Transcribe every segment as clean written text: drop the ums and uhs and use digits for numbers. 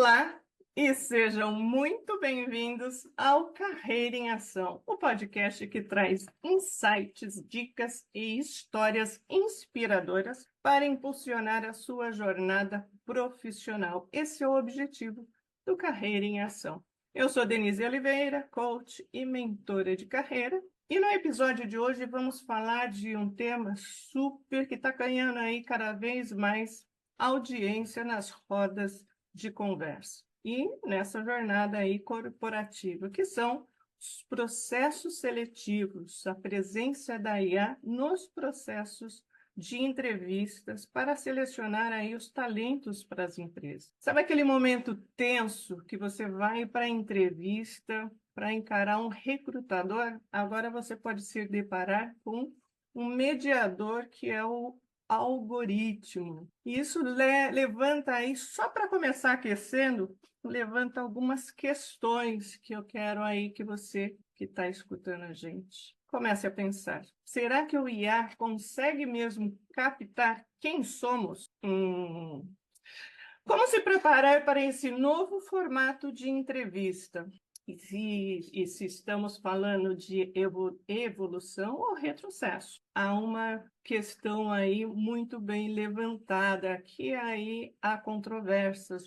Olá e sejam muito bem-vindos ao Carreira em Ação, o podcast que traz insights, dicas e histórias inspiradoras para impulsionar a sua jornada profissional. Esse é o objetivo do Carreira em Ação. Eu sou Denise Oliveira, coach e mentora de carreira, e no episódio de hoje vamos falar de um tema super que está ganhando aí cada vez mais audiência nas rodas de conversa e nessa jornada aí corporativa, que são os processos seletivos, a presença da IA nos processos de entrevistas para selecionar aí os talentos para as empresas. Sabe aquele momento tenso que você vai para a entrevista para encarar um recrutador? Agora você pode se deparar com um mediador que é o algoritmo. E isso levanta aí, só para começar aquecendo, levanta algumas questões que eu quero aí que você que está escutando a gente comece a pensar. Será que o IA consegue mesmo captar quem somos? Como se preparar para esse novo formato de entrevista? E se estamos falando de evolução ou retrocesso? Há uma questão aí muito bem levantada, que aí há controvérsias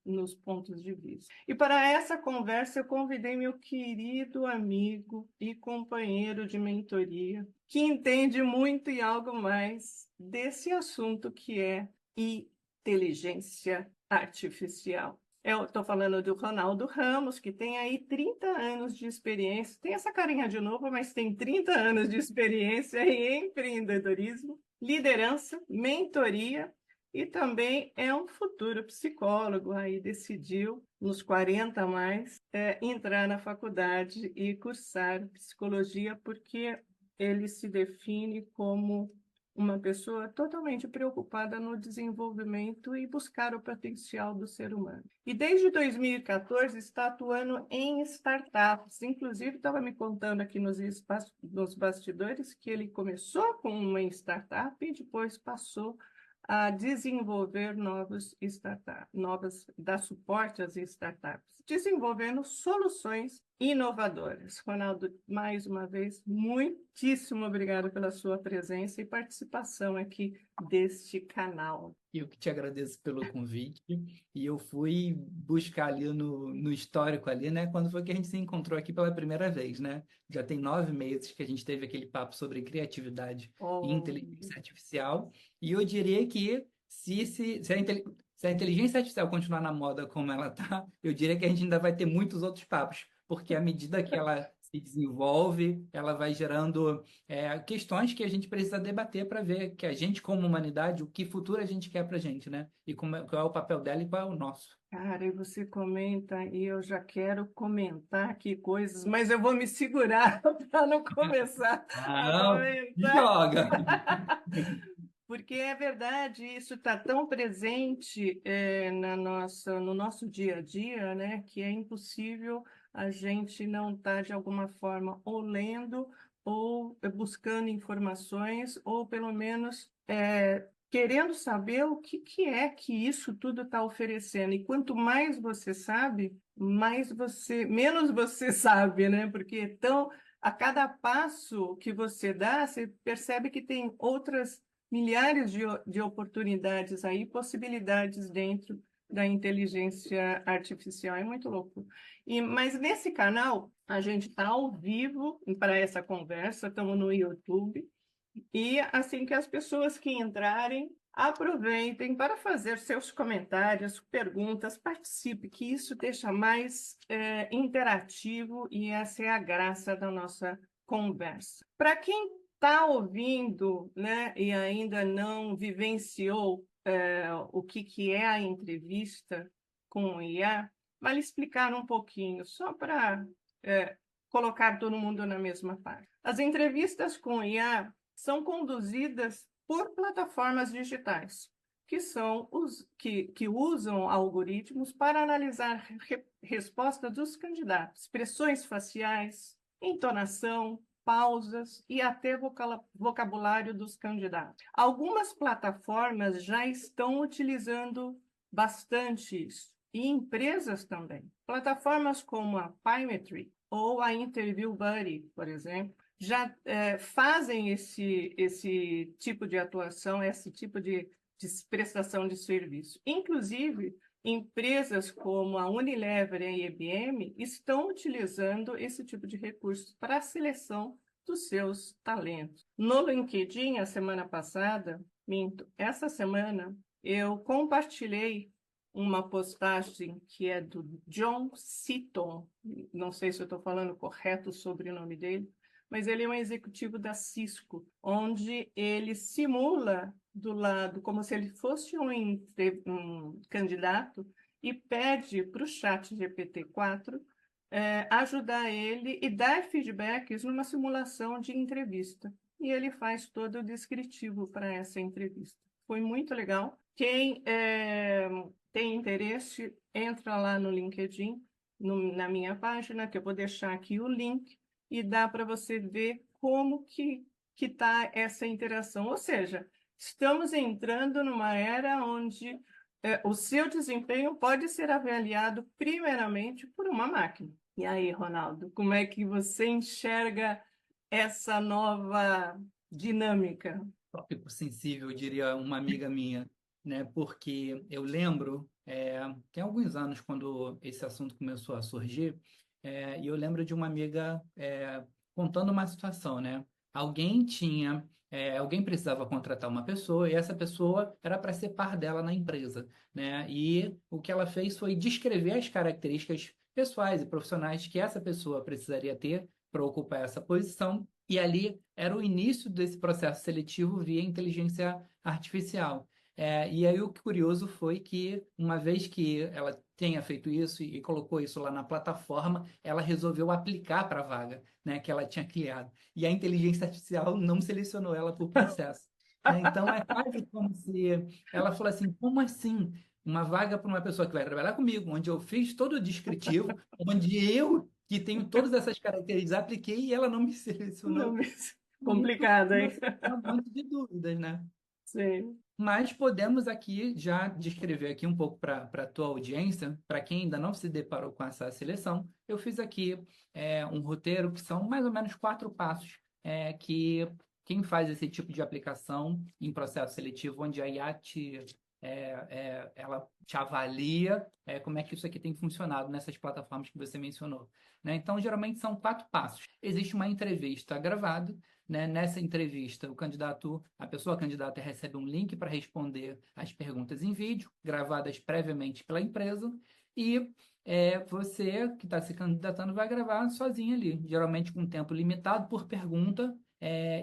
nos pontos de vista. E para essa conversa eu convidei meu querido amigo e companheiro de mentoria, que entende muito e algo mais desse assunto que é inteligência artificial. Eu estou falando do Ronaldo Ramos, que tem aí 30 anos de experiência, tem essa carinha de novo, mas tem 30 anos de experiência em empreendedorismo, liderança, mentoria e também é um futuro psicólogo, aí decidiu, nos 40 a mais, entrar na faculdade e cursar psicologia, porque ele se define como uma pessoa totalmente preocupada no desenvolvimento e buscar o potencial do ser humano. E desde 2014 está atuando em startups. Inclusive, estava me contando aqui nos bastidores que ele começou com uma startup e depois passou a desenvolver dar suporte às startups, desenvolvendo soluções inovadoras. Ronaldo, mais uma vez, muitíssimo obrigado pela sua presença e participação aqui deste canal. Eu que te agradeço pelo convite. E eu fui buscar ali no histórico ali, né? Quando foi que a gente se encontrou aqui pela primeira vez, né? Já tem 9 meses que a gente teve aquele papo sobre criatividade e Oh, inteligência artificial. E eu diria que se a inteligência artificial continuar na moda como ela está, eu diria que a gente ainda vai ter muitos outros papos, porque à medida que ela se desenvolve, ela vai gerando questões que a gente precisa debater para ver que a gente, como humanidade, o que futuro a gente quer para a gente, né? E qual é o papel dela e qual é o nosso. cara, e você comenta e eu já quero comentar aqui coisas, mas eu vou me segurar para não começar a Não, comentar. joga! Porque é verdade, isso está tão presente no nosso dia a dia, né, que é impossível a gente não estar, de alguma forma, ou lendo, ou buscando informações, ou pelo menos querendo saber o que é que isso tudo está oferecendo. E quanto mais você sabe, menos você sabe, né? Porque então, a cada passo que você dá, você percebe que tem outras milhares de oportunidades aí, possibilidades dentro da inteligência artificial. É muito louco. Mas nesse canal, a gente está ao vivo para essa conversa, estamos no YouTube, e assim que as pessoas que entrarem, aproveitem para fazer seus comentários, perguntas, participe, que isso deixa mais interativo e essa é a graça da nossa conversa. Para quem está ouvindo, né, e ainda não vivenciou o que é a entrevista com o IA, vale explicar um pouquinho, só para colocar todo mundo na mesma parte. As entrevistas com o IA são conduzidas por plataformas digitais, que são que usam algoritmos para analisar respostas dos candidatos, expressões faciais, entonação, pausas e até vocabulário dos candidatos. Algumas plataformas já estão utilizando bastante isso. e empresas também. Plataformas como a Pymetry ou a Interview Buddy, por exemplo, já fazem esse tipo de atuação, esse tipo de prestação de serviço. Inclusive, empresas como a Unilever e a IBM estão utilizando esse tipo de recursos para a seleção dos seus talentos. No LinkedIn, a semana passada, minto, essa semana, eu compartilhei uma postagem que é do John Seaton, não sei se eu estou falando correto sobre o sobrenome dele, mas ele é um executivo da Cisco, onde ele simula do lado, como se ele fosse um candidato, e pede para o chat GPT-4 ajudar ele e dar feedbacks numa simulação de entrevista. E ele faz todo o descritivo para essa entrevista. Foi muito legal. Quem tem interesse, entra lá no LinkedIn, na minha página, que eu vou deixar aqui o link, e dá para você ver como que está essa interação. Ou seja, estamos entrando numa era onde o seu desempenho pode ser avaliado primeiramente por uma máquina. E aí, Ronaldo, como é que você enxerga essa nova dinâmica? Tópico sensível, diria uma amiga minha, né? Porque eu lembro, tem alguns anos, quando esse assunto começou a surgir, e eu lembro de uma amiga contando uma situação, né? Alguém precisava contratar uma pessoa e essa pessoa era para ser par dela na empresa, né? E o que ela fez foi descrever as características pessoais e profissionais que essa pessoa precisaria ter para ocupar essa posição. E ali era o início desse processo seletivo via inteligência artificial. E aí o curioso foi que, uma vez que ela tenha feito isso e colocou isso lá na plataforma, ela resolveu aplicar para a vaga, né, que ela tinha criado. E a inteligência artificial não selecionou ela por processo. Né? Então é quase como se ela falou assim: como assim? Uma vaga para uma pessoa que vai trabalhar comigo, onde eu fiz todo o descritivo, onde eu, que tenho todas essas características, apliquei e ela não me Não, selecionou. mas E isso complicado, hein? começou a gerar um monte de dúvidas, né? Sim. Mas podemos aqui já descrever aqui um pouco para a tua audiência, para quem ainda não se deparou com essa seleção, eu fiz aqui um roteiro que são mais ou menos 4 passos que quem faz esse tipo de aplicação em processo seletivo, onde a IA ela te avalia como é que isso aqui tem funcionado nessas plataformas que você mencionou. Né? Então, geralmente são 4 passos. Existe uma entrevista gravada, né? Nessa entrevista, a pessoa candidata recebe um link para responder as perguntas em vídeo, gravadas previamente pela empresa, e você que está se candidatando vai gravar sozinho ali, geralmente com tempo limitado por pergunta,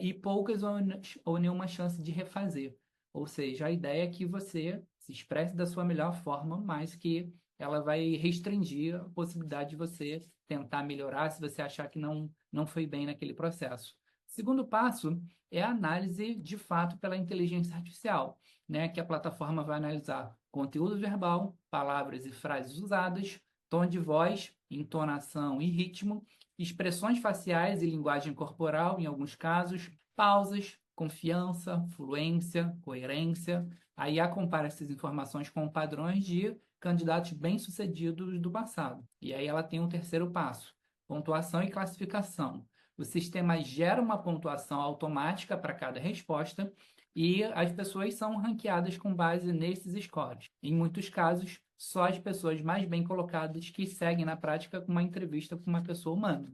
e poucas ou nenhuma chance de refazer. Ou seja, a ideia é que você se expresse da sua melhor forma, mas que ela vai restringir a possibilidade de você tentar melhorar se você achar que não foi bem naquele processo. Segundo passo é a análise de fato pela inteligência artificial, né, que a plataforma vai analisar conteúdo verbal, palavras e frases usadas, tom de voz, entonação e ritmo, expressões faciais e linguagem corporal, em alguns casos, pausas, confiança, fluência, coerência. Aí a compara essas informações com padrões de candidatos bem-sucedidos do passado. E aí ela tem um terceiro passo, pontuação e classificação. O sistema gera uma pontuação automática para cada resposta e as pessoas são ranqueadas com base nesses scores. Em muitos casos, só as pessoas mais bem colocadas que seguem na prática com uma entrevista com uma pessoa humana.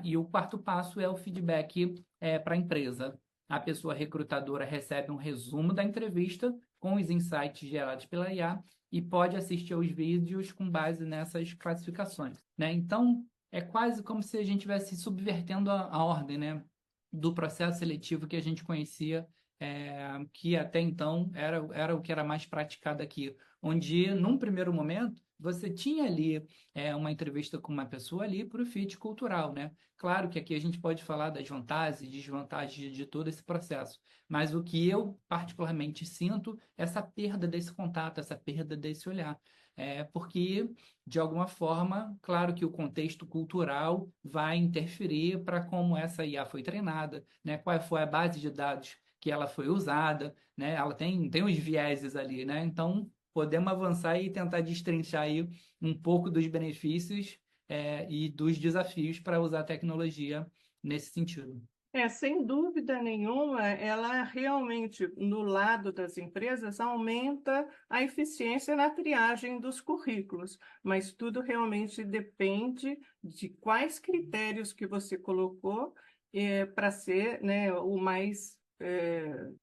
E o quarto passo é o feedback para a empresa. A pessoa recrutadora recebe um resumo da entrevista com os insights gerados pela IA e pode assistir aos vídeos com base nessas classificações. Né? Então, é quase como se a gente estivesse subvertendo a ordem, né, do processo seletivo que a gente conhecia, que até então era o que era mais praticado aqui, onde, num primeiro momento, você tinha ali uma entrevista com uma pessoa ali para o fit cultural, né? Claro que aqui a gente pode falar das vantagens e desvantagens de todo esse processo, mas o que eu particularmente sinto é essa perda desse contato, essa perda desse olhar. Porque de alguma forma, claro que o contexto cultural vai interferir para como essa IA foi treinada, né? Qual foi a base de dados que ela foi usada, né? Ela tem os vieses ali, né? Então, podemos avançar e tentar destrinchar aí um pouco dos benefícios e dos desafios para usar a tecnologia nesse sentido. Sem dúvida nenhuma, ela realmente, no lado das empresas, aumenta a eficiência na triagem dos currículos, mas tudo realmente depende de quais critérios que você colocou para ser, né, o mais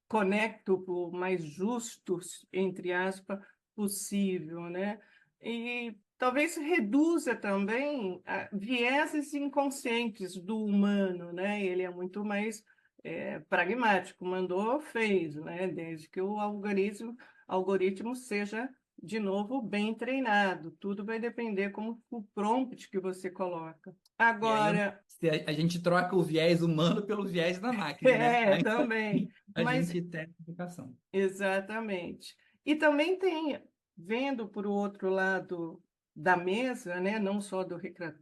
conecto, o mais justo, entre aspas, possível, né? E talvez reduza também vieses inconscientes do humano, né? Ele é muito mais pragmático, mandou, fez, né? Desde que o algoritmo seja, de novo, bem treinado. Tudo vai depender como o prompt que você coloca. E aí Agora, se a gente troca o viés humano pelo viés da máquina, né? Aí também, a mas gente tem a aplicação. exatamente. E também tem, vendo por outro lado da mesa, né, não só do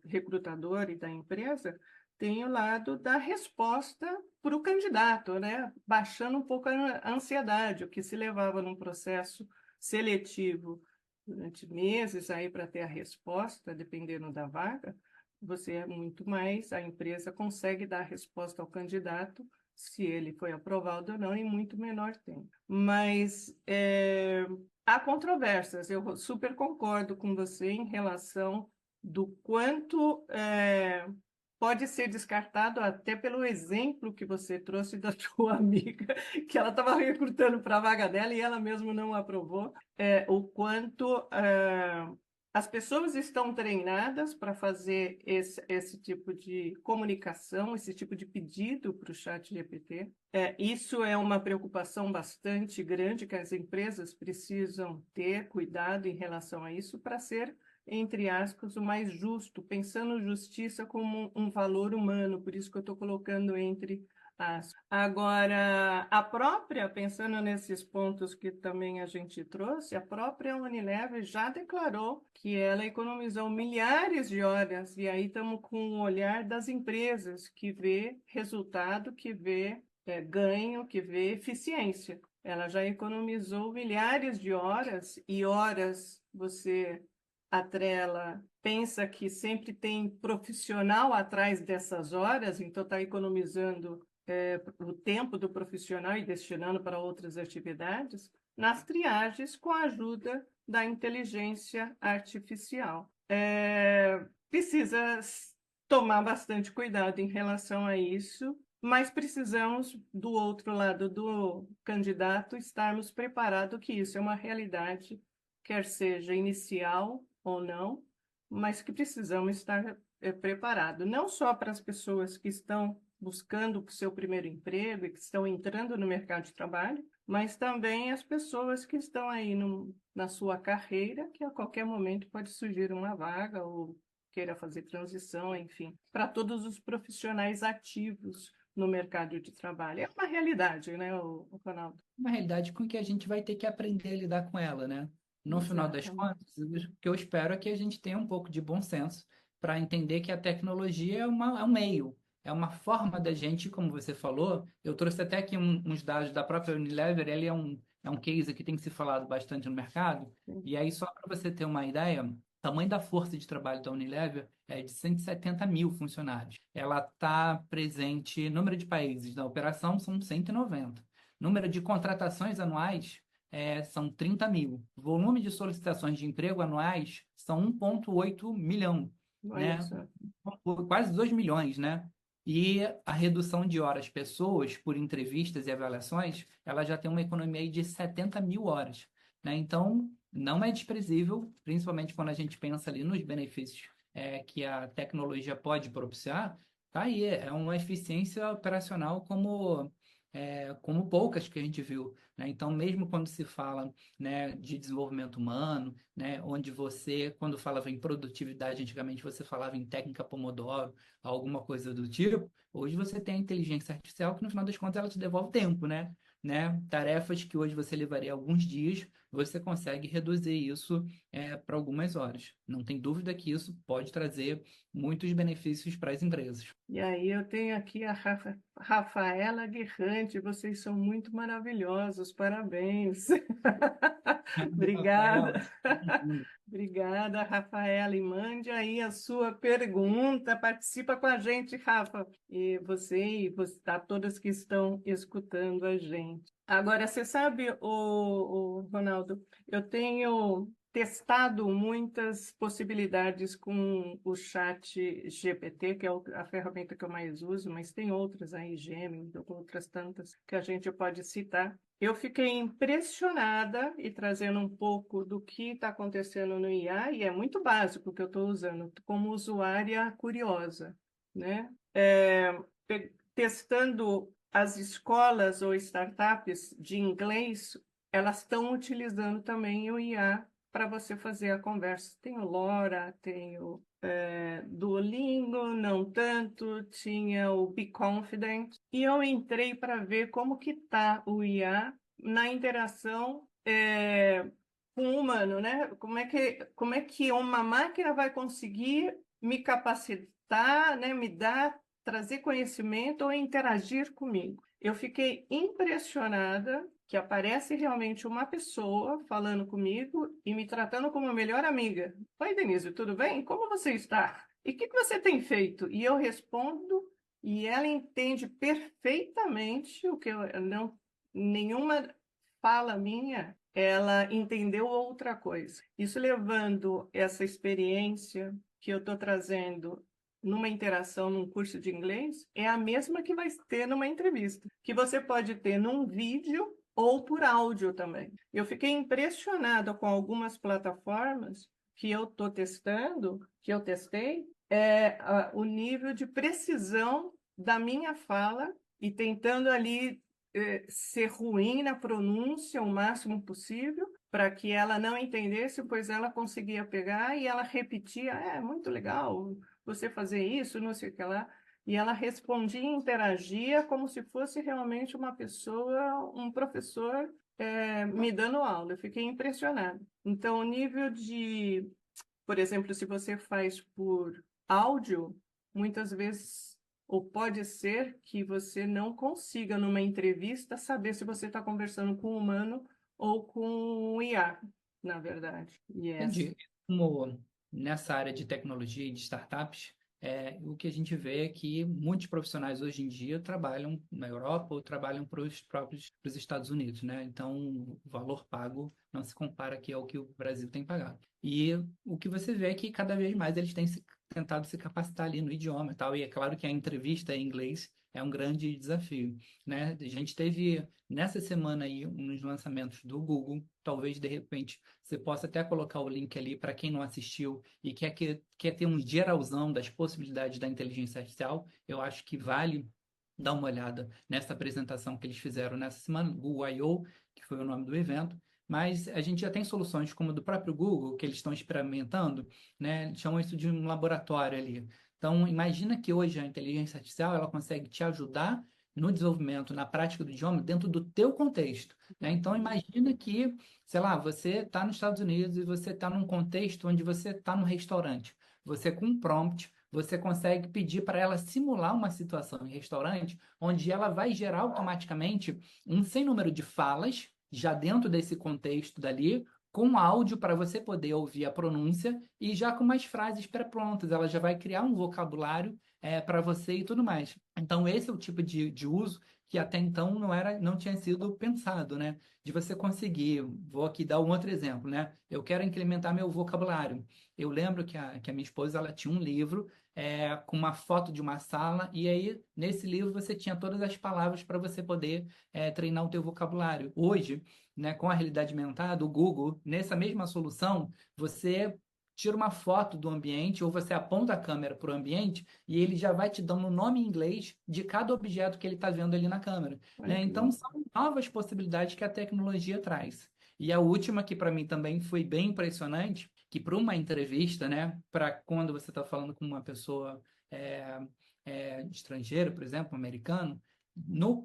recrutador e da empresa, tem o lado da resposta para o candidato, né, baixando um pouco a ansiedade, o que se levava num processo seletivo durante meses aí para ter a resposta, dependendo da vaga, você é muito mais, a empresa consegue dar a resposta ao candidato se ele foi aprovado ou não, em muito menor tempo. Mas há controvérsias, eu super concordo com você em relação do quanto pode ser descartado, até pelo exemplo que você trouxe da tua amiga, que ela estava recrutando para a vaga dela e ela mesma não aprovou, o quanto as pessoas estão treinadas para fazer esse tipo de comunicação, esse tipo de pedido para o chat GPT. Isso é uma preocupação bastante grande que as empresas precisam ter cuidado em relação a isso para ser, entre aspas, o mais justo, pensando justiça como um valor humano, por isso que eu estou colocando entre aspas. Agora, pensando nesses pontos que também a gente trouxe, a própria Unilever já declarou que ela economizou milhares de horas, e aí estamos com o olhar das empresas, que vê resultado, que vê ganho, que vê eficiência. Ela já economizou milhares de horas, e horas você atrela, pensa que sempre tem profissional atrás dessas horas, então está economizando o tempo do profissional e destinando para outras atividades, nas triagens com a ajuda da inteligência artificial. Precisa tomar bastante cuidado em relação a isso, mas precisamos, do outro lado do candidato, estarmos preparados que isso é uma realidade, quer seja inicial ou não, mas que precisamos estar preparados, não só para as pessoas que estão buscando o seu primeiro emprego e que estão entrando no mercado de trabalho, mas também as pessoas que estão aí na sua carreira, que a qualquer momento pode surgir uma vaga ou queira fazer transição, enfim, para todos os profissionais ativos no mercado de trabalho. É uma realidade, né, o Ronaldo? Uma realidade com que a gente vai ter que aprender a lidar com ela, né? No final das Exatamente. contas, o que eu espero é que a gente tenha um pouco de bom senso para entender que a tecnologia é um meio, é uma forma da gente, como você falou, eu trouxe até aqui uns dados da própria Unilever, ele é um case que tem se falado bastante no mercado, e aí só para você ter uma ideia, o tamanho da força de trabalho da Unilever é de 170 mil funcionários. Ela está presente, número de países da operação são 190. Número de contratações anuais são 30 mil. Volume de solicitações de emprego anuais são 1,8 milhão, Olha né? só. Quase 2 milhões, né? E a redução de horas pessoas por entrevistas e avaliações, ela já tem uma economia aí de 70 mil horas, né? Então, não é desprezível, principalmente quando a gente pensa ali nos benefícios que a tecnologia pode propiciar, tá aí, é uma eficiência operacional como poucas que a gente viu, né? Então, mesmo quando se fala, né, de desenvolvimento humano, né, onde você, quando falava em produtividade, antigamente você falava em técnica Pomodoro, alguma coisa do tipo, Hoje você tem a inteligência artificial que, no final das contas, ela te devolve tempo, né? Tarefas que hoje você levaria alguns dias, você consegue reduzir isso para algumas horas. Não tem dúvida que isso pode trazer muitos benefícios para as empresas. E aí eu tenho aqui a Rafaela Guerrante, vocês são muito maravilhosos, parabéns. Obrigada. Rafael, imagina. Obrigada, Rafaela. E mande aí a sua pergunta, participa com a gente, Rafa. E você, a todas que estão escutando a gente. Agora, você sabe, o Ronaldo, eu tenho testado muitas possibilidades com o chat GPT, que é a ferramenta que eu mais uso, mas tem outras aí, Gemini, outras tantas que a gente pode citar. Eu fiquei impressionada e trazendo um pouco do que está acontecendo no IA, e é muito básico que eu estou usando como usuária curiosa, né? Testando as escolas ou startups de inglês, elas estão utilizando também o IA para você fazer a conversa. Tem o Lora, tem o Duolingo, não tanto, tinha o Be Confident. E eu entrei para ver como que está o IA na interação com o humano, né? Como é que uma máquina vai conseguir me capacitar, né? Me dar, trazer conhecimento ou interagir comigo. Eu fiquei impressionada que aparece realmente uma pessoa falando comigo e me tratando como a melhor amiga. Oi, Denise, tudo bem? Como você está? E o que você tem feito? E eu respondo e ela entende perfeitamente o que eu não, nenhuma fala minha, ela entendeu outra coisa. Isso levando essa experiência que eu estou trazendo numa interação num curso de inglês, é a mesma que vai ter numa entrevista, que você pode ter num vídeo ou por áudio também. Eu fiquei impressionada com algumas plataformas que eu estou testando, que eu testei, o nível de precisão da minha fala e tentando ali ser ruim na pronúncia o máximo possível para que ela não entendesse, pois ela conseguia pegar e ela repetia, muito legal você fazer isso, não sei o que lá. E ela respondia e interagia como se fosse realmente uma pessoa, um professor me dando aula. Eu fiquei impressionada. Então, o nível de, por exemplo, se você faz por áudio, muitas vezes, ou pode ser que você não consiga, numa entrevista, saber se você está conversando com um humano ou com um IA, na verdade. Yes. Entendi. Como nessa área de tecnologia e de startups, o que a gente vê é que muitos profissionais hoje em dia trabalham na Europa ou trabalham para os próprios pros Estados Unidos, né? Então, o valor pago não se compara aqui ao que o Brasil tem pagado. E o que você vê é que cada vez mais eles têm tentado se capacitar ali no idioma e tal. E é claro que a entrevista em inglês é um grande desafio, né? A gente teve nessa semana aí uns lançamentos do Google, talvez de repente você possa até colocar o link ali para quem não assistiu e quer ter um geralzão das possibilidades da inteligência artificial. Eu acho que vale dar uma olhada nessa apresentação que eles fizeram nessa semana, Google I/O, que foi o nome do evento. Mas a gente já tem soluções como a do próprio Google, que eles estão experimentando, né? Eles chamam isso de um laboratório ali. Então, imagina que hoje a inteligência artificial ela consegue te ajudar no desenvolvimento, na prática do idioma, dentro do teu contexto, né? Então, imagina que sei lá, você está nos Estados Unidos e você está num contexto onde você está num restaurante. Você, com um prompt, você consegue pedir para ela simular uma situação em restaurante, onde ela vai gerar automaticamente um sem número de falas, já dentro desse contexto dali, com áudio para você poder ouvir a pronúncia e já com umas frases pré-prontas. Ela já vai criar um vocabulário para você e tudo mais. Então, esse é o tipo de uso que até então não tinha sido pensado, né? De você conseguir. Vou aqui dar um outro exemplo, né? Eu quero incrementar meu vocabulário. Eu lembro que a minha esposa ela tinha um livro com uma foto de uma sala, e aí nesse livro você tinha todas as palavras para você poder treinar o teu vocabulário. Hoje, né, com a realidade aumentada, do Google, nessa mesma solução, você tira uma foto do ambiente ou você aponta a câmera para o ambiente e ele já vai te dando o nome em inglês de cada objeto que ele está vendo ali na câmera, Olha né? que Então, legal. são novas possibilidades que a tecnologia traz. E a última, que para mim também foi bem impressionante, que para uma entrevista, né, para quando você está falando com uma pessoa é, estrangeiro, por exemplo, americano,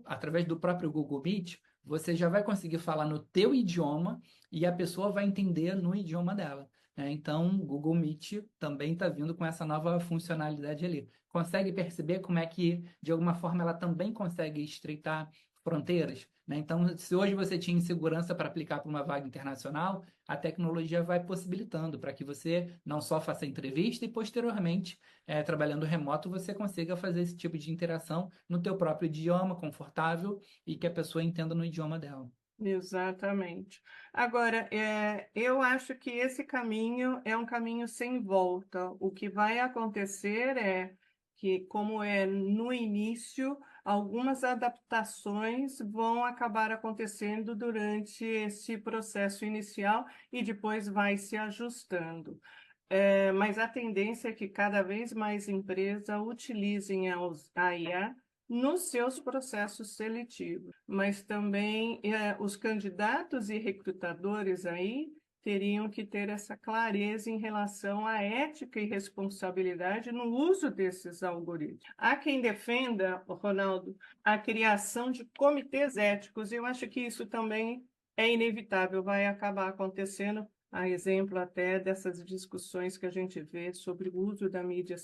através do próprio Google Meet, você já vai conseguir falar no teu idioma e a pessoa vai entender no idioma dela, né? Então, o Google Meet também está vindo com essa nova funcionalidade ali. Consegue perceber como é que, de alguma forma, ela também consegue estreitar fronteiras, né? Então, se hoje você tinha insegurança para aplicar para uma vaga internacional, a tecnologia vai possibilitando para que você não só faça a entrevista e, posteriormente, trabalhando remoto, você consiga fazer esse tipo de interação no teu próprio idioma, confortável, e que a pessoa entenda no idioma dela. Exatamente. Agora, eu acho que esse caminho é um caminho sem volta. O que vai acontecer é que, como é no início, algumas adaptações vão acabar acontecendo durante esse processo inicial e depois vai se ajustando. Mas a tendência é que cada vez mais empresas utilizem a IA nos seus processos seletivos, mas também os candidatos e recrutadores aí teriam que ter essa clareza em relação à ética e responsabilidade no uso desses algoritmos. Há quem defenda, Ronaldo, a criação de comitês éticos. Eu acho que isso também é inevitável, vai acabar acontecendo, a exemplo até dessas discussões que a gente vê sobre o uso da mídia,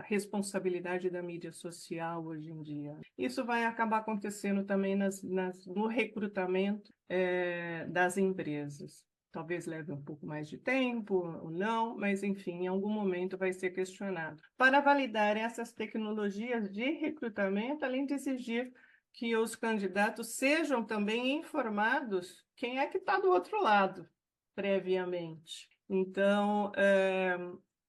responsabilidade da mídia social hoje em dia. Isso vai acabar acontecendo também no recrutamento, das empresas. Talvez leve um pouco mais de tempo ou não, mas enfim, em algum momento vai ser questionado. Para validar essas tecnologias de recrutamento, além de exigir que os candidatos sejam também informados quem é que está do outro lado previamente. Então,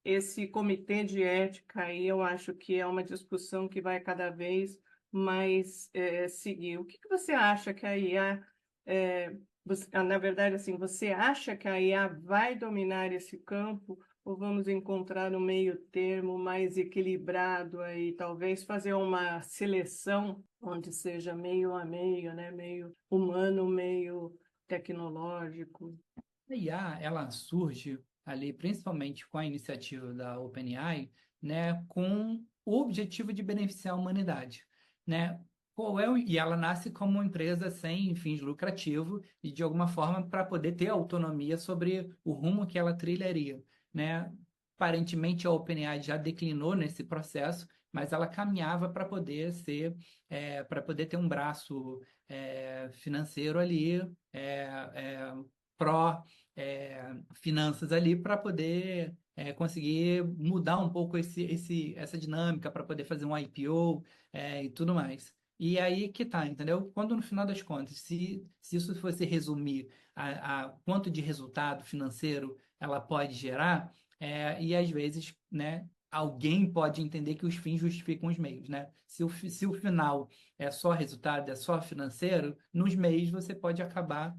esse comitê de ética aí, eu acho que é uma discussão que vai cada vez mais seguir. O que que você acha que a IA, na verdade, assim, você acha que a IA vai dominar esse campo ou vamos encontrar um meio termo mais equilibrado aí, talvez fazer uma seleção onde seja meio a meio, né? Meio humano, meio tecnológico? A IA, ela surge ali principalmente com a iniciativa da OpenAI, né, com o objetivo de beneficiar a humanidade, né? E ela nasce como uma empresa sem fins lucrativos e de alguma forma para poder ter autonomia sobre o rumo que ela trilharia, né? Aparentemente a OpenAI já declinou nesse processo, mas ela caminhava para poder para poder ter um braço financeiro ali, pró finanças ali para poder conseguir mudar um pouco essa dinâmica para poder fazer um IPO e tudo mais. E aí que tá, entendeu? Quando no final das contas, se isso fosse resumir a quanto de resultado financeiro ela pode gerar, e às vezes, né, alguém pode entender que os fins justificam os meios, né? Se o final é só resultado, é só financeiro, nos meios você pode acabar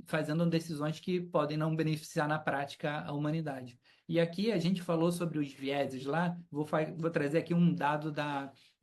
fazendo decisões que podem não beneficiar na prática a humanidade. E aqui a gente falou sobre os vieses lá, vou trazer aqui um dado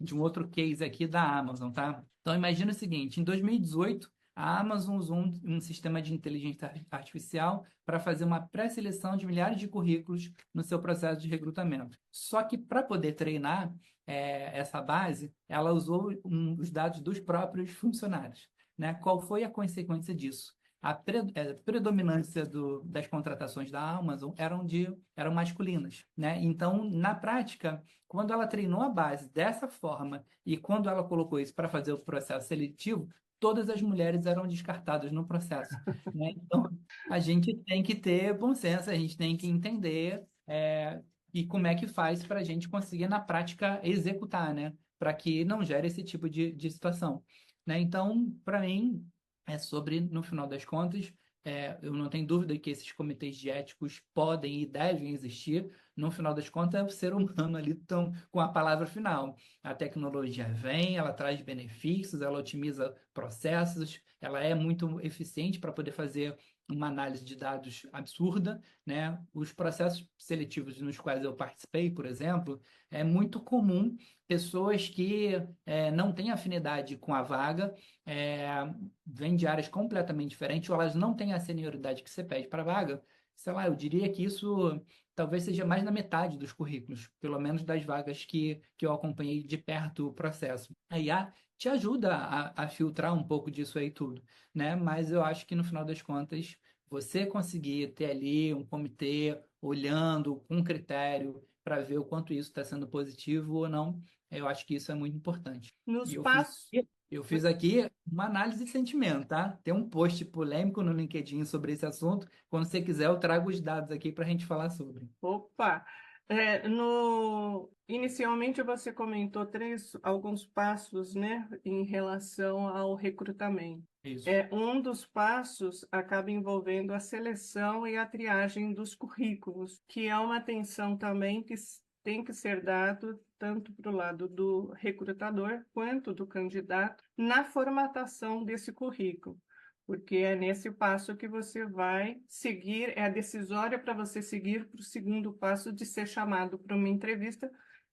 de um outro case aqui da Amazon, tá? Então imagina o seguinte, em 2018, a Amazon usou um sistema de inteligência artificial para fazer uma pré-seleção de milhares de currículos no seu processo de recrutamento. Só que para poder treinar essa base, ela usou os dados dos próprios funcionários, né? Qual foi a consequência disso? A predominância das contratações da Amazon eram masculinas, né? Então, na prática, quando ela treinou a base dessa forma e quando ela colocou isso para fazer o processo seletivo, todas as mulheres eram descartadas no processo, né? Então, a gente tem que ter bom senso, a gente tem que entender e como é que faz para a gente conseguir, na prática, executar, né? Para que não gere esse tipo de situação, né? Então, para mim no final das contas, eu não tenho dúvida que esses comitês de éticos podem e devem existir. No final das contas, é o ser humano ali tão, com a palavra final. A tecnologia vem, ela traz benefícios, ela otimiza processos, ela é muito eficiente para poder fazer uma análise de dados absurda, né? Os processos seletivos nos quais eu participei, por exemplo, é muito comum pessoas que não têm afinidade com a vaga, é, vêm de áreas completamente diferentes, ou elas não têm a senioridade que você pede para a vaga, sei lá, eu diria que isso talvez seja mais da metade dos currículos, pelo menos das vagas que eu acompanhei de perto o processo. A IA te ajuda a filtrar um pouco disso aí tudo, né? Mas eu acho que no final das contas, você conseguir ter ali um comitê olhando com critério para ver o quanto isso está sendo positivo ou não, eu acho que isso é muito importante. Nos E passos. eu fiz aqui uma análise de sentimento, tá? Tem um post polêmico no LinkedIn sobre esse assunto. Quando você quiser, eu trago os dados aqui para a gente falar sobre. Opa! Inicialmente você comentou alguns passos, né, em relação ao recrutamento. Isso. Um dos passos acaba envolvendo a seleção e a triagem dos currículos, que é uma atenção também que tem que ser dado tanto para o lado do recrutador quanto do candidato na formatação desse currículo, porque é nesse passo que você vai seguir, é a decisória para você seguir para o segundo passo de ser chamado para uma entrevista,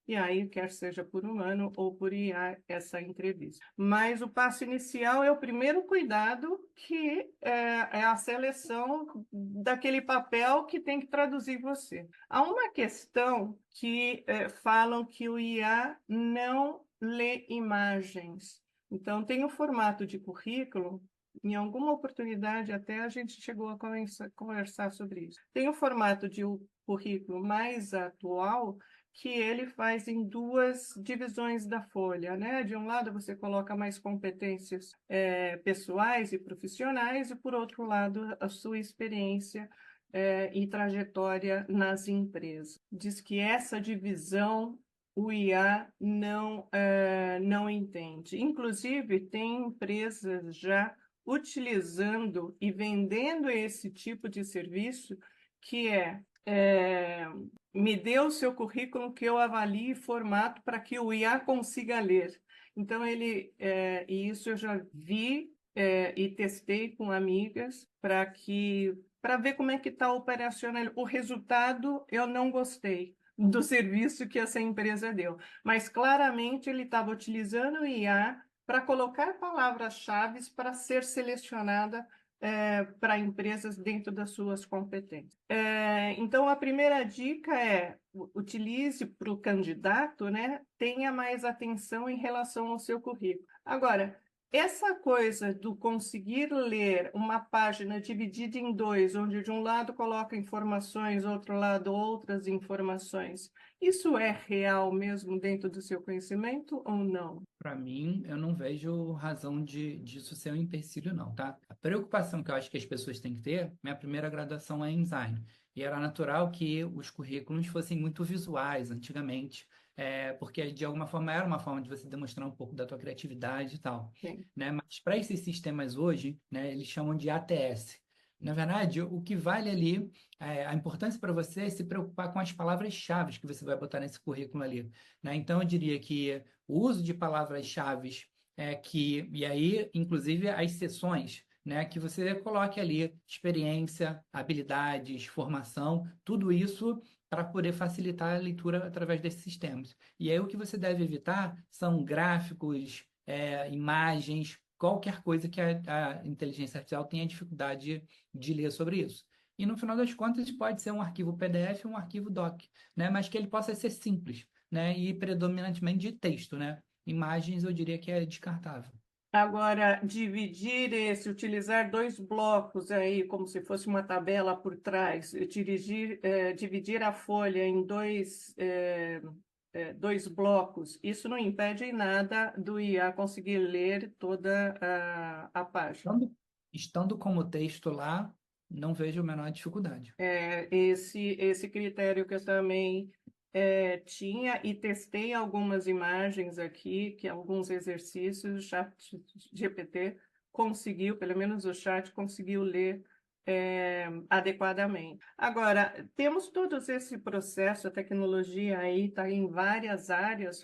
e aí, quer seja por humano ou por IA, essa entrevista. Mas o passo inicial é o primeiro cuidado, que é a seleção daquele papel que tem que traduzir você. Há uma questão que falam que o IA não lê imagens. Então, tem o formato de currículo. Em alguma oportunidade, até a gente chegou a conversar sobre isso. Tem o formato de um currículo mais atual, que ele faz em duas divisões da folha, né? De um lado, você coloca mais competências pessoais e profissionais, e, por outro lado, a sua experiência e trajetória nas empresas. Diz que essa divisão o IA não entende. Inclusive, tem empresas já utilizando e vendendo esse tipo de serviço, que me dê o seu currículo que eu avalie e formato para que o IA consiga ler. Então, e isso eu já vi e testei com amigas para ver como é que está operacional. O resultado eu não gostei do serviço que essa empresa deu, mas claramente ele estava utilizando o IA para colocar palavras-chave para ser selecionada para empresas dentro das suas competências. Então, a primeira dica é: utilize para o candidato, né? Tenha mais atenção em relação ao seu currículo. Agora, essa coisa do conseguir ler uma página dividida em dois, onde de um lado coloca informações, outro lado outras informações, isso é real mesmo dentro do seu conhecimento ou não? Para mim, eu não vejo razão disso ser um empecilho, não, tá? A preocupação que eu acho que as pessoas têm que ter, minha primeira graduação é em design, e era natural que os currículos fossem muito visuais antigamente, porque de alguma forma era uma forma de você demonstrar um pouco da tua criatividade e tal, Sim. né? Mas para esses sistemas hoje, né, eles chamam de ATS. Na verdade, o que vale ali, a importância para você é se preocupar com as palavras-chave que você vai botar nesse currículo ali, né? Então, eu diria que o uso de palavras-chave e aí, inclusive, as seções, né, que você coloque ali experiência, habilidades, formação, tudo isso para poder facilitar a leitura através desses sistemas. E aí o que você deve evitar são gráficos, imagens, qualquer coisa que a inteligência artificial tenha dificuldade de ler sobre isso. E no final das contas, pode ser um arquivo PDF, um arquivo doc, né? Mas que ele possa ser simples, né? E predominantemente de texto, né? Imagens eu diria que é descartável. Agora, utilizar dois blocos aí, como se fosse uma tabela por trás, dividir a folha em dois blocos, isso não impede em nada do IA conseguir ler toda a página. Estando como texto lá, não vejo a menor dificuldade. Esse critério que eu também tinha e testei algumas imagens aqui, que alguns exercícios, o chat GPT conseguiu, pelo menos o chat conseguiu ler adequadamente. Agora, temos todos esse processo, a tecnologia aí está em várias áreas,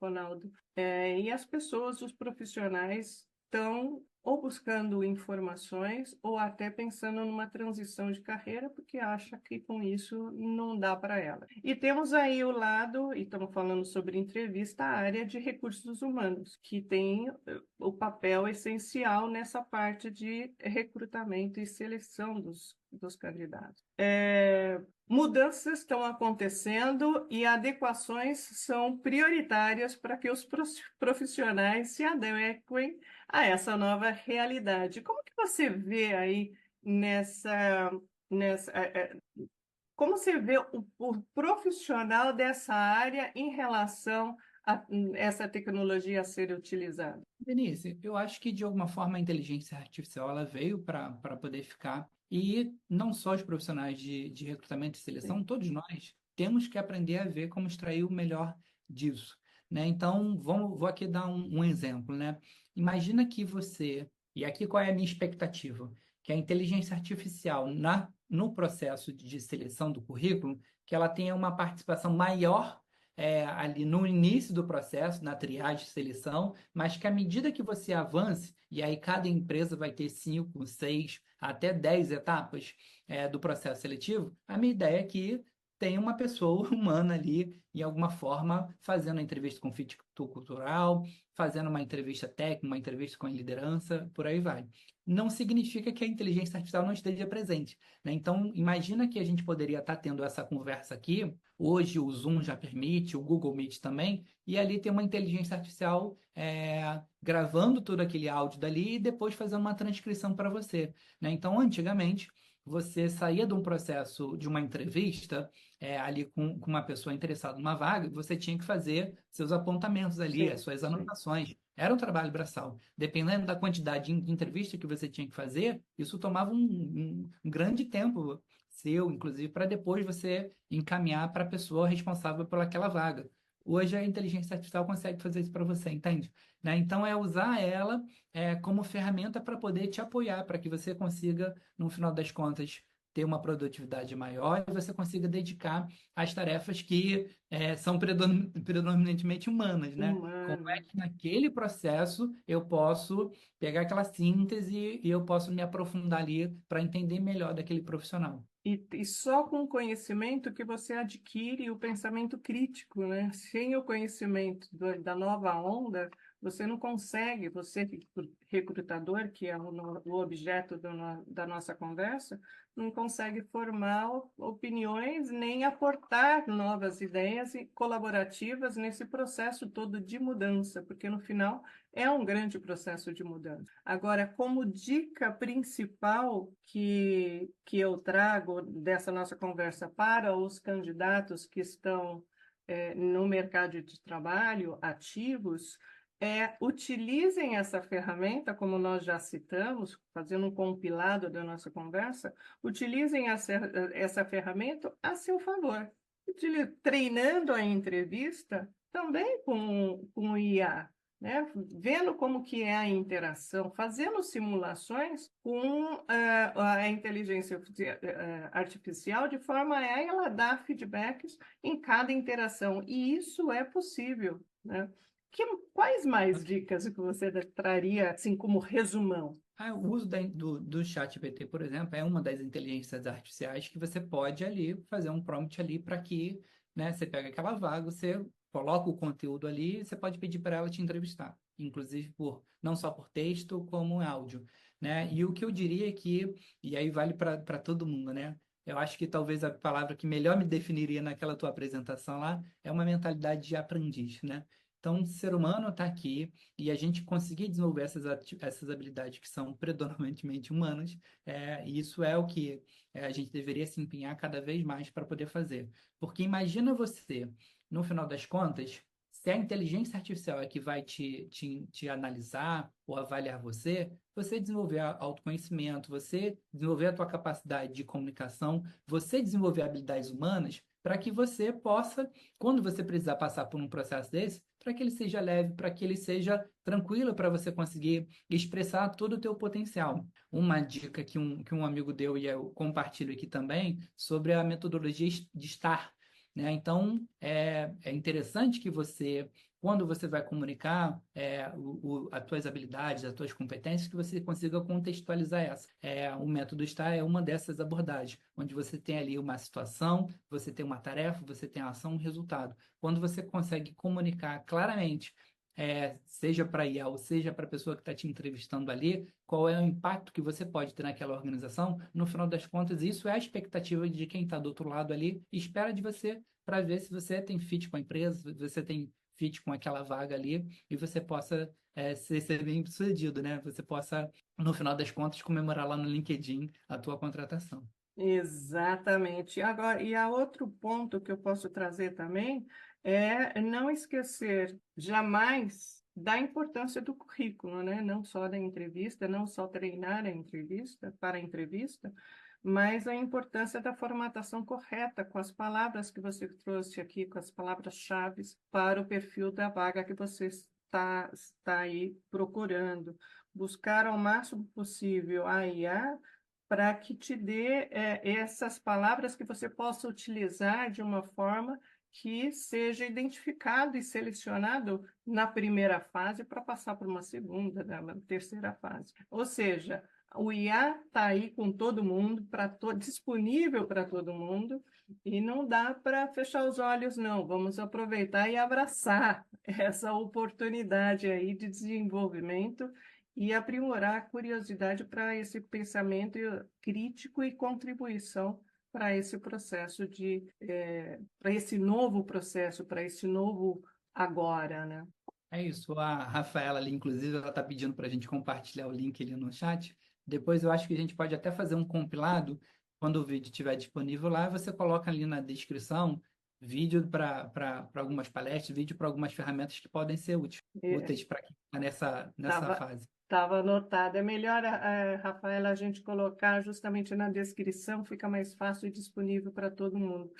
Ronaldo, e as pessoas, os profissionais, estão ou buscando informações ou até pensando numa transição de carreira, porque acha que com isso não dá para ela. E temos aí o lado, e estamos falando sobre entrevista, a área de recursos humanos, que tem o papel essencial nessa parte de recrutamento e seleção dos candidatos. Mudanças estão acontecendo e adequações são prioritárias para que os profissionais se adequem a essa nova realidade. Como que você vê aí nessa, como você vê o profissional dessa área em relação a essa tecnologia a ser utilizada? Denise, eu acho que de alguma forma a inteligência artificial ela veio para poder ficar. E não só os profissionais de recrutamento e seleção, Sim. todos nós temos que aprender a ver como extrair o melhor disso, né? Então, vou aqui dar um exemplo, né? Imagina que você, e aqui qual é a minha expectativa? Que a inteligência artificial no processo de seleção do currículo, que ela tenha uma participação maior ali no início do processo, na triagem de seleção, mas que à medida que você avance, e aí cada empresa vai ter 5, 6, até 10 etapas do processo seletivo, a minha ideia é que tem uma pessoa humana ali, em alguma forma, fazendo a entrevista com fit cultural, fazendo uma entrevista técnica, uma entrevista com a liderança, por aí vai. Não significa que a inteligência artificial não esteja presente, né? Então, imagina que a gente poderia estar tendo essa conversa aqui. Hoje o Zoom já permite, o Google Meet também, e ali tem uma inteligência artificial gravando todo aquele áudio dali e depois fazendo uma transcrição para você, né? Então, antigamente, você saía de um processo de uma entrevista ali com uma pessoa interessada numa vaga, você tinha que fazer seus apontamentos ali, as Sim, suas sim. anotações. Era um trabalho braçal. Dependendo da quantidade de entrevista que você tinha que fazer, isso tomava um grande tempo seu, inclusive, para depois você encaminhar para a pessoa responsável por aquela vaga. Hoje a inteligência artificial consegue fazer isso para você, entende? Né? Então é usar ela como ferramenta para poder te apoiar, para que você consiga, no final das contas, ter uma produtividade maior e você consiga dedicar às tarefas que são predominantemente humanas, né? Como é Humano. que naquele processo eu posso pegar aquela síntese e eu posso me aprofundar ali para entender melhor daquele profissional. E só com o conhecimento que você adquire o pensamento crítico, né? Sem o conhecimento da nova onda, você não consegue, você, recrutador, que é o objeto da nossa conversa, não consegue formar opiniões nem aportar novas ideias colaborativas nesse processo todo de mudança, porque no final é um grande processo de mudança. Agora, como dica principal que eu trago dessa nossa conversa para os candidatos que estão no mercado de trabalho ativos, utilizem essa ferramenta, como nós já citamos, fazendo um compilado da nossa conversa, utilizem essa ferramenta a seu favor, treinando a entrevista também com o IA, né? Vendo como que é a interação, fazendo simulações com a inteligência artificial, de forma a ela dar feedbacks em cada interação. E isso é possível, né? Quais mais dicas que você traria, assim, como resumão? O uso do chat GPT, por exemplo, é uma das inteligências artificiais que você pode ali fazer um prompt ali para que, né, você pega aquela vaga, você coloca o conteúdo ali e você pode pedir para ela te entrevistar, inclusive não só por texto, como em áudio, né? E o que eu diria é que, e aí vale para todo mundo, né? Eu acho que talvez a palavra que melhor me definiria naquela tua apresentação lá é uma mentalidade de aprendiz, né? Então, o ser humano está aqui e a gente conseguir desenvolver essas habilidades que são predominantemente humanas, isso é o que a gente deveria se empenhar cada vez mais para poder fazer. Porque imagina você, no final das contas, se a inteligência artificial é que vai te analisar ou avaliar você, você desenvolver autoconhecimento, você desenvolver a tua capacidade de comunicação, você desenvolver habilidades humanas para que você possa, quando você precisar passar por um processo desse, para que ele seja leve, para que ele seja tranquilo, para você conseguir expressar todo o teu potencial. Uma dica que um amigo deu e eu compartilho aqui também sobre a metodologia de STAR, né? Então, é interessante que você, quando você vai comunicar as tuas habilidades, as tuas competências, que você consiga contextualizar essa. O método STAR é uma dessas abordagens, onde você tem ali uma situação, você tem uma tarefa, você tem a ação, um resultado. Quando você consegue comunicar claramente seja para a IA ou seja para a pessoa que está te entrevistando ali, qual é o impacto que você pode ter naquela organização. No final das contas, isso é a expectativa de quem está do outro lado ali e espera de você para ver se você tem fit com a empresa, se você tem fit com aquela vaga ali e você possa ser bem sucedido, né? Você possa, no final das contas, comemorar lá no LinkedIn a tua contratação. Exatamente. Agora, e há outro ponto que eu posso trazer também é não esquecer jamais da importância do currículo, né? Não só da entrevista, não só treinar a entrevista para a entrevista, mas a importância da formatação correta com as palavras que você trouxe aqui, com as palavras-chave para o perfil da vaga que você está aí procurando. Buscar ao máximo possível a IA para que te dê essas palavras que você possa utilizar de uma forma que seja identificado e selecionado na primeira fase para passar para uma segunda, na terceira fase. Ou seja, o IA está aí com todo mundo, disponível para todo mundo, e não dá para fechar os olhos, não. Vamos aproveitar e abraçar essa oportunidade aí de desenvolvimento e aprimorar a curiosidade para esse pensamento crítico e contribuição para esse processo para esse novo processo, para esse novo agora, né? É isso, a Rafaela ali, inclusive, ela está pedindo para a gente compartilhar o link ali no chat. Depois eu acho que a gente pode até fazer um compilado, quando o vídeo estiver disponível lá, você coloca ali na descrição vídeo para algumas palestras, vídeo para algumas ferramentas que podem ser É, úteis para quem está nessa Estava fase. estava anotado. É melhor, Rafaela, a gente colocar justamente na descrição, fica mais fácil e disponível para todo mundo.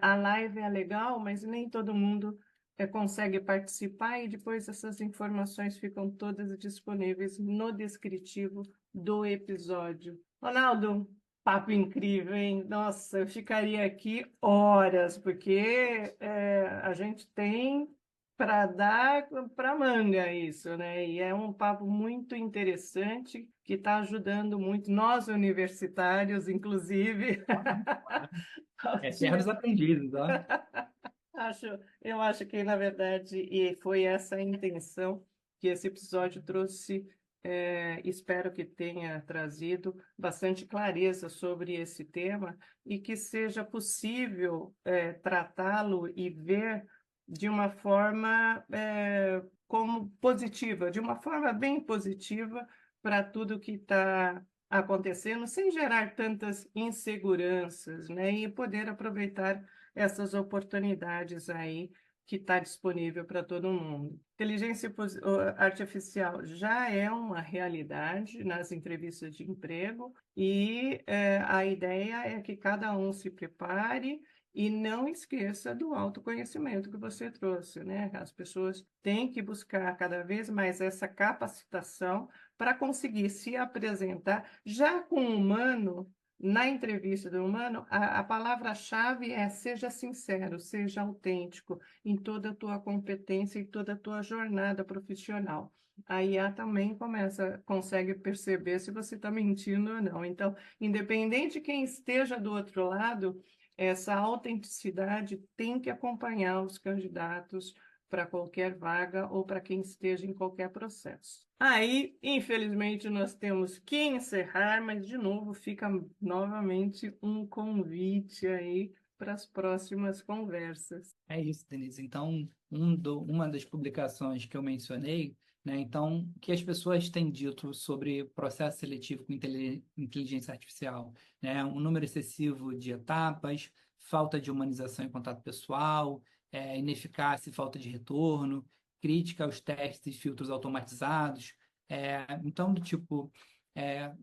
A live é legal, mas nem todo mundo consegue participar e depois essas informações ficam todas disponíveis no descritivo do episódio. Ronaldo, papo incrível, hein? Nossa, eu ficaria aqui horas, porque a gente tem para dar para manga isso, né? E é um papo muito interessante que está ajudando muito nós universitários, inclusive. Eternos aprendizes, ó. Acho, eu acho que, na verdade, e foi essa a intenção que esse episódio trouxe, espero que tenha trazido bastante clareza sobre esse tema e que seja possível, tratá-lo e ver de uma forma, como positiva, de uma forma bem positiva para tudo que está acontecendo, sem gerar tantas inseguranças, né? E poder aproveitar essas oportunidades aí que está disponível para todo mundo. Artificial já é uma realidade nas entrevistas de emprego e a ideia é que cada um se prepare e não esqueça do autoconhecimento que você trouxe, né? As pessoas têm que buscar cada vez mais essa capacitação para conseguir se apresentar já com o humano. Na entrevista do humano, a palavra-chave é seja sincero, seja autêntico em toda a tua competência e toda a tua jornada profissional. A IA também consegue perceber se você está mentindo ou não. Então, independente de quem esteja do outro lado, essa autenticidade tem que acompanhar os candidatos para qualquer vaga ou para quem esteja em qualquer processo. Aí, infelizmente, nós temos que encerrar, mas de novo fica novamente um convite aí para as próximas conversas. É isso, Denise. Então, uma das publicações que eu mencionei, né, então, o que as pessoas têm dito sobre processo seletivo com inteligência artificial, né, um número excessivo de etapas, falta de humanização e contato pessoal, ineficácia e falta de retorno, crítica aos testes e filtros automatizados. Então, do tipo,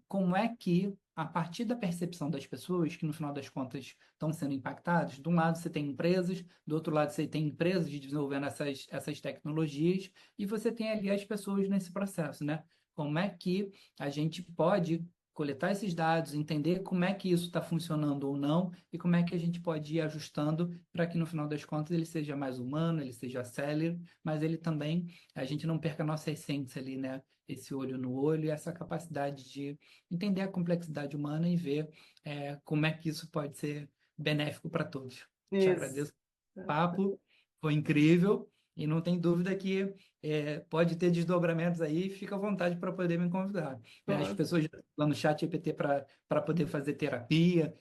como é que, a partir da percepção das pessoas, que no final das contas estão sendo impactados, de um lado você tem empresas, do outro lado você tem empresas desenvolvendo essas tecnologias, e você tem ali as pessoas nesse processo, né? Como é que a gente pode coletar esses dados, entender como é que isso está funcionando ou não, e como é que a gente pode ir ajustando para que no final das contas ele seja mais humano, ele seja célere, mas ele também, a gente não perca a nossa essência ali, né? Esse olho no olho e essa capacidade de entender a complexidade humana e ver como é que isso pode ser benéfico para todos. Te Isso. agradeço o papo, foi incrível e não tem dúvida que pode ter desdobramentos aí, fica à vontade para poder me convidar. As pessoas já estão usando o chat GPT para poder fazer terapia,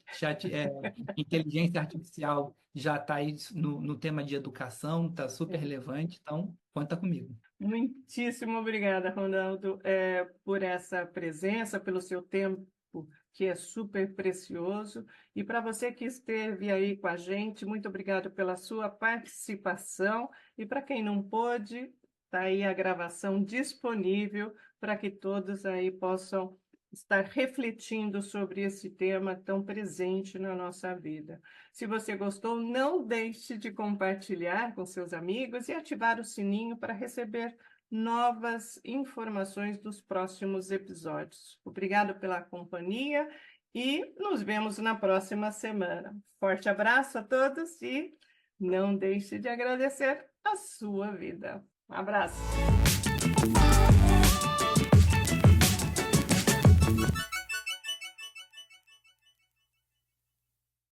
inteligência artificial já está aí no tema de educação, está super relevante, então conta comigo. Muitíssimo obrigada, Ronaldo, por essa presença, pelo seu tempo, que é super precioso. E para você que esteve aí com a gente, muito obrigado pela sua participação. E para quem não pôde, está aí a gravação disponível para que todos aí possam estar refletindo sobre esse tema tão presente na nossa vida. Se você gostou, não deixe de compartilhar com seus amigos e ativar o sininho para receber novas informações dos próximos episódios. Obrigado pela companhia e nos vemos na próxima semana. Forte abraço a todos e não deixe de agradecer a sua vida. Um abraço.